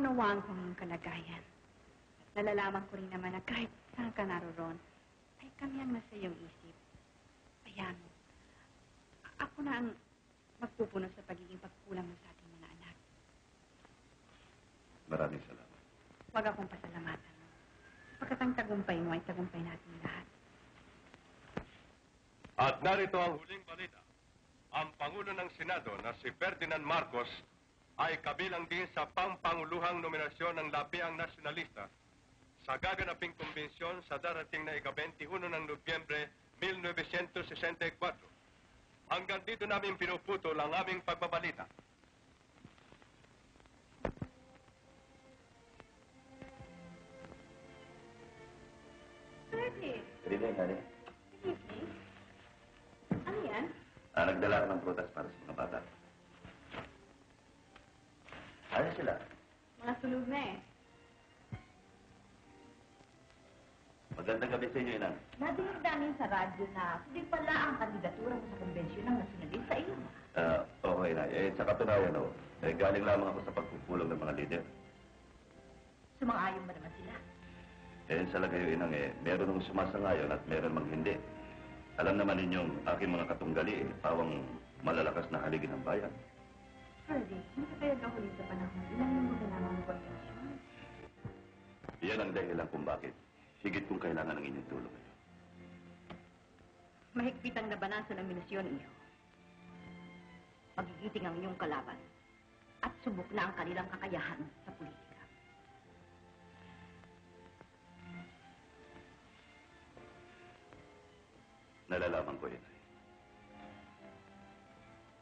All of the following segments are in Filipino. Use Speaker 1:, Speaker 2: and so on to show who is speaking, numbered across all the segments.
Speaker 1: naunawaan ko ang iyong kalagayan. Nalalaman ko rin naman na kahit saan ka naroon, ay kami ang nasa iyong isip. Ayan, ako na ang magpupuno sa pagiging pagkulang mo sa ating mga anak.
Speaker 2: Maraming salamat.
Speaker 1: Huwag akong pasalamatan mo. Sapagkat ang tagumpay mo ay tagumpay natin lahat.
Speaker 3: At narito ang huling balita. Ang Pangulo ng Senado na si Ferdinand Marcos ay kabilang din sa pampanguluhang nominasyon ng Lapiang Nasyonalista sa gaganaping kumbensyon sa darating na ika-21 ng Nobyembre 1964. Hanggang dito namin pinuputol ang aming pagbabalita.
Speaker 1: Pwede.
Speaker 2: Good evening, honey.
Speaker 1: Good evening. Ano yan?
Speaker 2: Nagdala ako ng prutas para sa mga bata. Ano sila?
Speaker 1: Mga sunog na eh.
Speaker 2: Magandang gabi sa inyo, Inang.
Speaker 4: Nadinig namin sa radyo na hindi pala ang kandidatura mo sa konbensyon ng nasyonalista iyo.
Speaker 2: Okay na. Sa katunayan, galing lamang ako sa pagpupulong ng mga lider.
Speaker 4: Sumang-ayon ba naman sila?
Speaker 2: Sa lagayo, Inang, meron nung sumasangayon at meron mang hindi. Alam naman ninyong aking mga katunggali, pawang malalakas na haligi ng bayan.
Speaker 1: Ferdy, hindi ka kaya gahuli sa panahon. Ilang mo na lamang ang konbensyon.
Speaker 2: Iyan ang dahilan kung bakit. Higit kong kailangan ng inyong tulong ngayon.
Speaker 4: Mahigpit ang labanan sa nominasyon iyo. Magigiting ang iyong kalaban at subok na ang kanilang kakayahan sa politika.
Speaker 2: Nalalaman ko yun.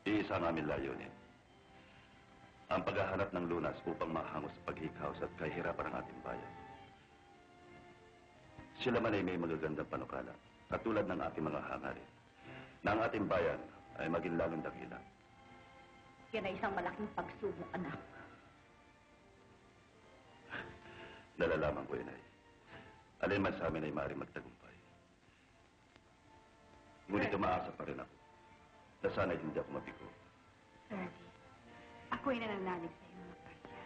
Speaker 2: Iisa ang aming layunin. Ang paghahanap ng lunas upang mahangos sa paghikaos at kahirapan ng ating bayan. Sila man ay may magagandang panukala, katulad ng ating mga hangarin, na ang ating bayan ay maging lalong dakila.
Speaker 4: Yan ay isang malaking pagsubok, anak.
Speaker 2: Nalalaman ko yun ay. Alin man sa amin ay maaaring magtagumpay. Ngunit umaasa pa rin ako na sana'y hindi ako mabigo.
Speaker 1: Ferdy, ako'y nananalig sa iyong mga pasya.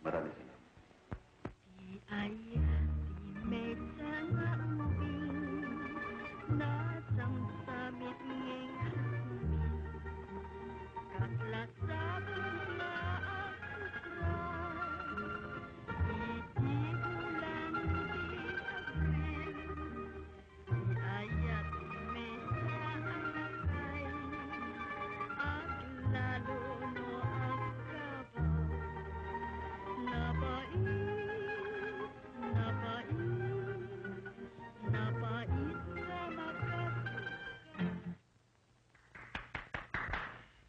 Speaker 2: Maraming salamat.
Speaker 1: Di ayah, di may sana umubing, nasang samit ngayong hapon, katlasabog na ang ukran, di bulan, di Abril, di ayah, di may sana lakay, at lalo no ang kabaw, napait.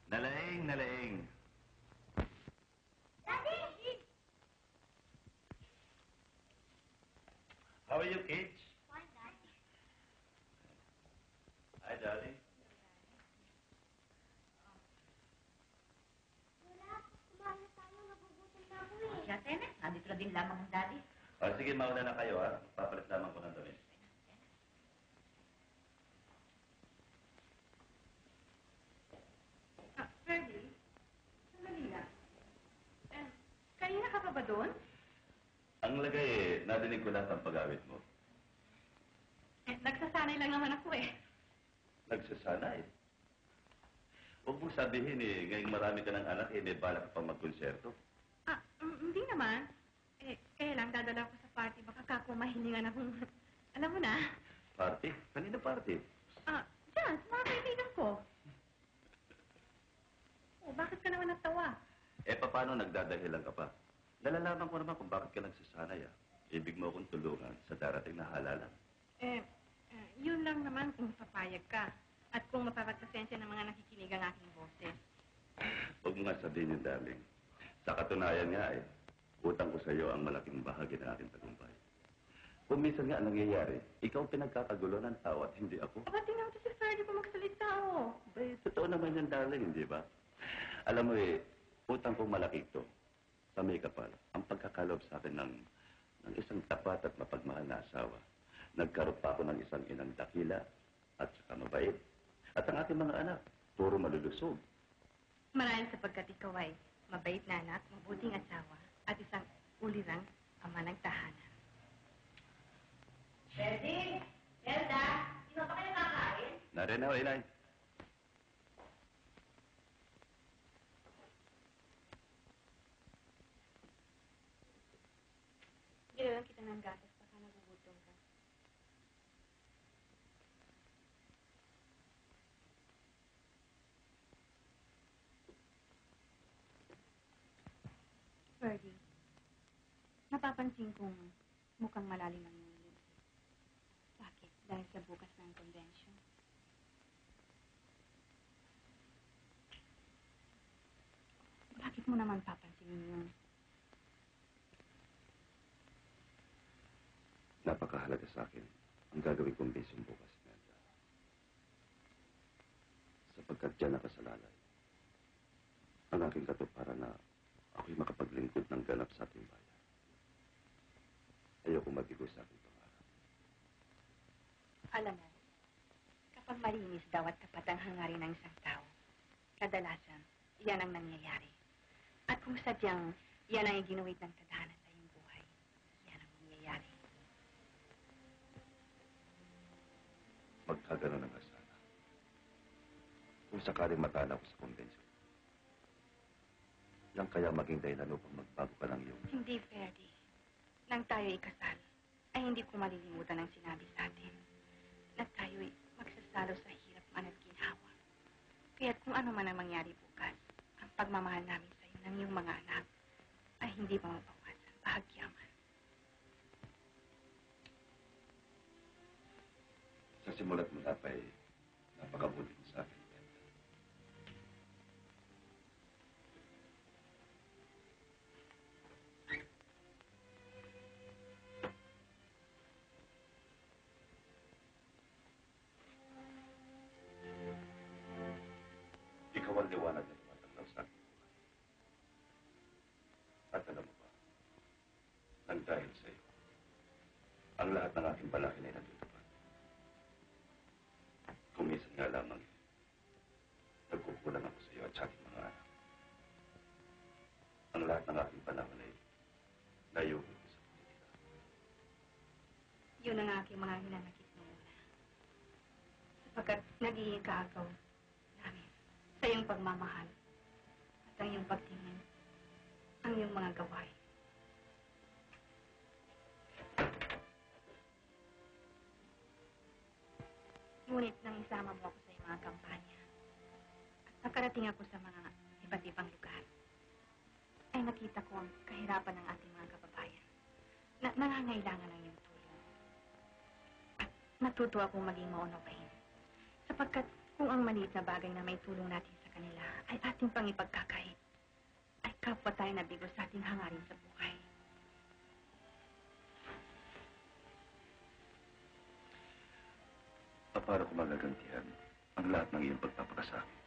Speaker 2: Nalaing, nalaing.
Speaker 4: Daddy!
Speaker 2: How are you, kids?
Speaker 4: Fine, Daddy.
Speaker 2: Hi, darling.
Speaker 4: Wala, kumain na tayo. Nagugutom na ako eh. Siya, Tene. Nandito na din lamang ang Daddy.
Speaker 2: Sige, mauna na kayo, ha? Papalit lamang ko ng damit.
Speaker 1: Ferdy, sandali lang. Kanina ka pa ba doon?
Speaker 2: Ang lagay, nadinig ko lahat ang pag-awit mo.
Speaker 1: Nagsasanay lang naman ako eh.
Speaker 2: Nagsasanay. Huwag mong sabihin ngayong marami ka ng anak, may balak ka pang magkonserto.
Speaker 1: Hindi naman. Kaya lang dadala ko sa party. Baka kako mahilingan akong... Alam mo na.
Speaker 2: Party? Kanina party?
Speaker 1: Diyan, sa mga kaibigan ko. Bakit ka naman natawa?
Speaker 2: Paano nagdadahilan ka pa? Nalalaman ko naman kung bakit ka nagsasanay, Ibig mo akong tulungan sa darating na halalan.
Speaker 1: Yun lang naman kung papayag ka. At kung mapapagpasensya ng mga nakikinig ang aking boses.
Speaker 2: Huwag mo nga sabihin yun, darling. Sa katunayan nga, utang ko sa iyo ang malaking bahagi ng aking tagumpay. Kung minsan nga nangyayari, ikaw pinagkakagulo ng tao at hindi ako.
Speaker 1: Tingnan mo si Ferdy pa magsalita,
Speaker 2: Totoo naman yan, darling, hindi ba? Alam mo utang kong malaki ito sa may kapal. Ang pagkakalob sa akin ng isang tapat at mapagmahal na asawa. Nagkaroon pa ako ng isang inang dakila at saka mabait. At ang ating mga anak, puro malulusog.
Speaker 1: Marahil sapagkat ikaw ay mabait na anak, mabuting asawa, at isang ulirang ama ng tahanan.
Speaker 4: Ferdin! Elda! Di ba kayo kakain?
Speaker 2: Narin na, Inay.
Speaker 1: Ginawan kita ng gatas, baka nagugutom ka. Ferdy, napapansin kong mukhang malalim ang iyong isip. Bakit? Dahil sa bukas ng convention? Bakit mo naman papansinin yun?
Speaker 2: Napakahalaga sa akin ang gagawin kong bisyon bukas, Imelda. Sapagkat dyan nakasalalay ang aking katuparan na ako'y makapaglingkod ng ganap sa ating bayan. Ayoko mabigo sa aking pangarap.
Speaker 1: Alam mo, kapag malinis daw at tapat ang hangarin ng isang tao, kadalasan, yan ang nangyayari. At kung sadyang yan ang iginuwit ng tadhana sa iyong buhay, yan ang nangyayari.
Speaker 2: Magkaganon ang asana. Kung sakaling matala ko sa konbensyon, yan kaya maging dahilan upang magbago ka ng iyong...
Speaker 1: Hindi, Ferdy. Nang tayo ikasal, ay hindi ko malilimutan ang sinabi sa atin na tayo'y magsasalo sa hirap man at ginhawa. Kaya't kung ano man ang mangyari bukas, ang pagmamahal namin sa iyo ng iyong mga anak ay hindi mababawasan, bahagyaman.
Speaker 2: Sa simula't mula pa'y napakabuti mo sa akin, Imelda. Ikaw ang liwanag na tumatanglaw sa aking buhay. At alam mo ba, nang dahil sa iyo, ang lahat ng aking balakid ay natutupad. Kung minsan nga lamang, nagkukulang ako sa iyo at sa aking mga anak. Ang lahat ng aking panahon ay layuhin ko sa politika.
Speaker 1: Yun ang aking mga hinanakit noon. Sapagkat nagiging kaagaw namin sa iyong pagmamahal at ang iyong pagtingin, ang iyong mga gawain. Ngunit nang isama mo ako sa iyong mga kampanya at nakarating ako sa mga iba't ibang lugar, ay nakita ko ang kahirapan ng ating mga kababayan na nangangailangan ng iyong tulong. At natuto akong maging maunawain sapagkat kung ang maliit na bagay na may tulong natin sa kanila ay ating pang ipagkakait, ay kapwa tayo nabigo sa ating hangarin sa buhay.
Speaker 2: Para ko magagantihan ang lahat ng iyong pagpapakasakit.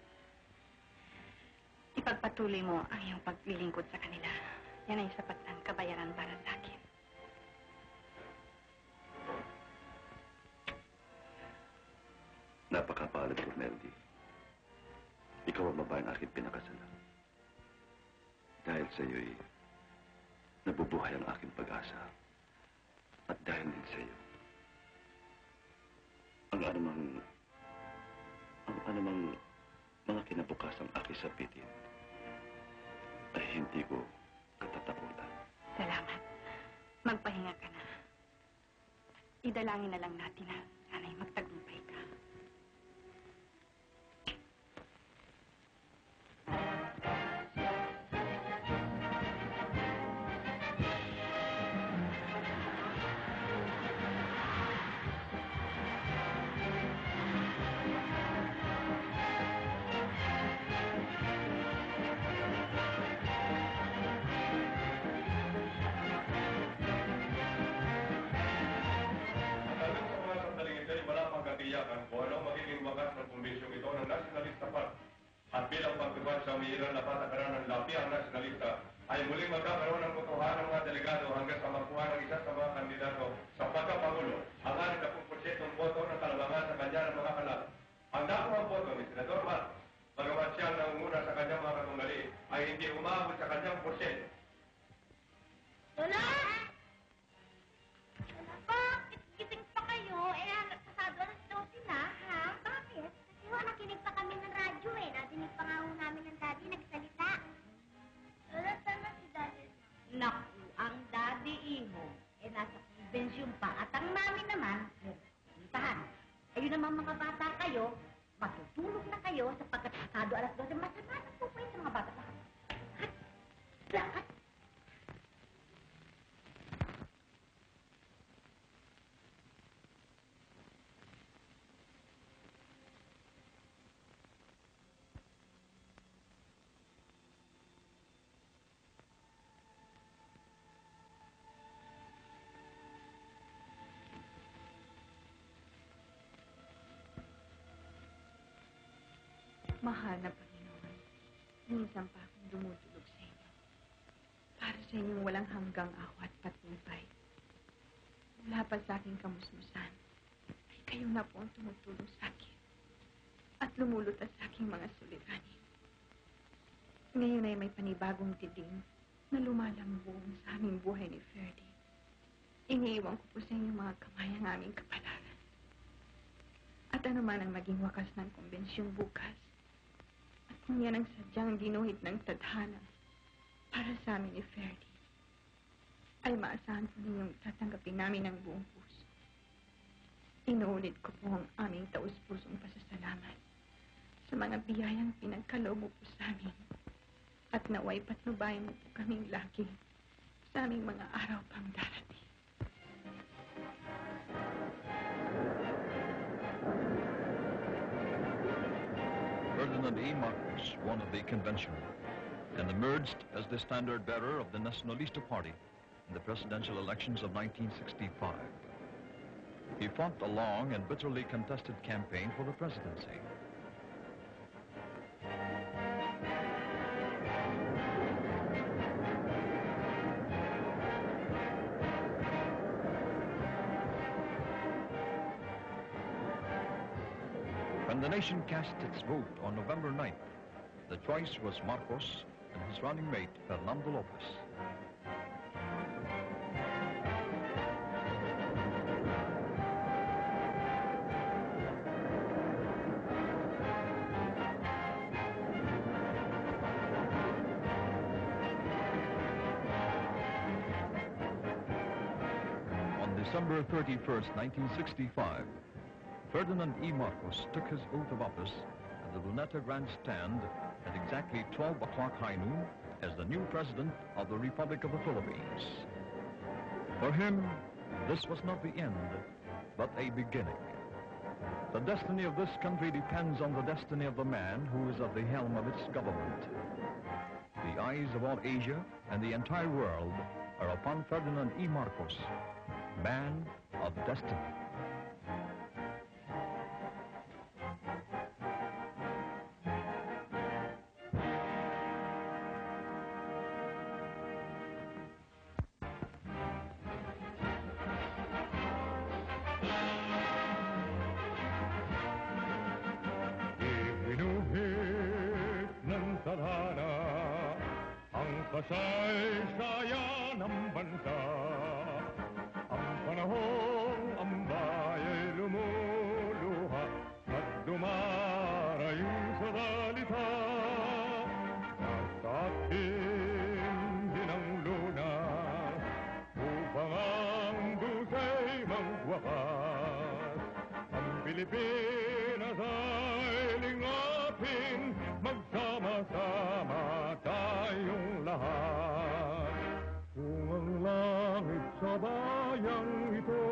Speaker 1: Ipagpatuloy mo ang iyong paglilingkod sa kanila. Yan ay sapat ng kabayaran para sa akin.
Speaker 2: Napakapalad ko, Meldy. Ikaw ang babaeng aking pinakasalan. Dahil sa iyo'y nabubuhay ang aking pag-asa. At dahil din sa iyo, ang anumang mga kinabukasang aking sabitin ay hindi ko katatakutan.
Speaker 1: Salamat. Magpahinga ka na. Idalangin na lang natin na sana'y magtagumpay ka.
Speaker 3: Ayon sa mga sandaling ito ay wala pang katiyakan kung ano ang magiging wakas ng komisyong ito ng Nationalista Party. At bilang pagtupad sa umiiral na patakaran ng lapiang nasyonalista, ay muling magkakaroon ng botohan ng mga delegado hanggang sa makuha ng isa sa mga kandidato sa pagkapangulo ang 60% boto ng kalabangan sa kanya ng mga kalab. Ang nakuha boto ni Senador Marcos, bagamat siya ang nangunguna sa kanyang mga katunggali, ay hindi umabot
Speaker 4: namang mga bata kayo, matutulog na kayo sapagkat pasado alas 12, masama na po kayo sa mga bata. Lahat.
Speaker 1: Mahal na Panginoon, minsan pa akong dumutulog sa inyo. Para sa inyong walang hanggang awa at patnubay. Mula pa sa aking kamusmusan, ay kayo na po ang tumutulong sa akin. At lumulutas sa aking mga suliranin. Ngayon ay may panibagong dilim na lumalambong sa aming buhay ni Ferdy. Iniiwan ko po sa inyong mga kamay ang aming kapalaran. At ano man ang maging wakas ng konbensyong bukas, kung yan ang sadyang ginuhit ng tadhana para sa amin ni Ferdy, ay maasahan po ninyong tatanggapin namin ang buong puso. Inuulit ko po ang aming taus-pusong pasasalamat sa mga biyayang pinagkaloob mo po sa amin at naway patnubayan mo po kaming lagi sa aming mga araw pang darating.
Speaker 5: Ferdinand E. Marcos won the convention and emerged as the standard-bearer of the Nacionalista Party in the presidential elections of 1965. He fought a long and bitterly contested campaign for the presidency. When the nation cast its vote on November 9th, the choice was Marcos and his running mate, Fernando Lopez. On December 31st, 1965, Ferdinand E. Marcos took his oath of office at the Luneta Grandstand at exactly 12 o'clock high noon as the new president of the Republic of the Philippines. For him, this was not the end, but a beginning. The destiny of this country depends on the destiny of the man who is at the helm of its government. The eyes of all Asia and the entire world are upon Ferdinand E. Marcos, man of destiny.
Speaker 3: Kasay-saya ng bansa, ang panahong ambay ay lumuluha at dumarating sa salita. Nasa atin din ang lunas upang ang dusay magwakas. Ang Pilipinas ay lingapin, magsama-sama tayong lahat. Kung ang langit sa bayang ito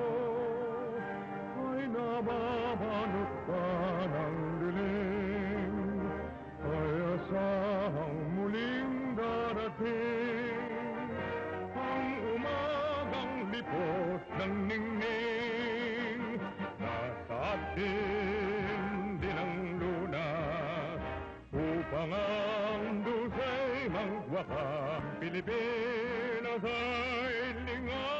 Speaker 3: ay nababanot pa ng dilim, ay asahang muling darating ang umagang lipot ng ningning. Nasa atin din ang lunas upang ang dusay magwakas. Pilipinas ay lingaw.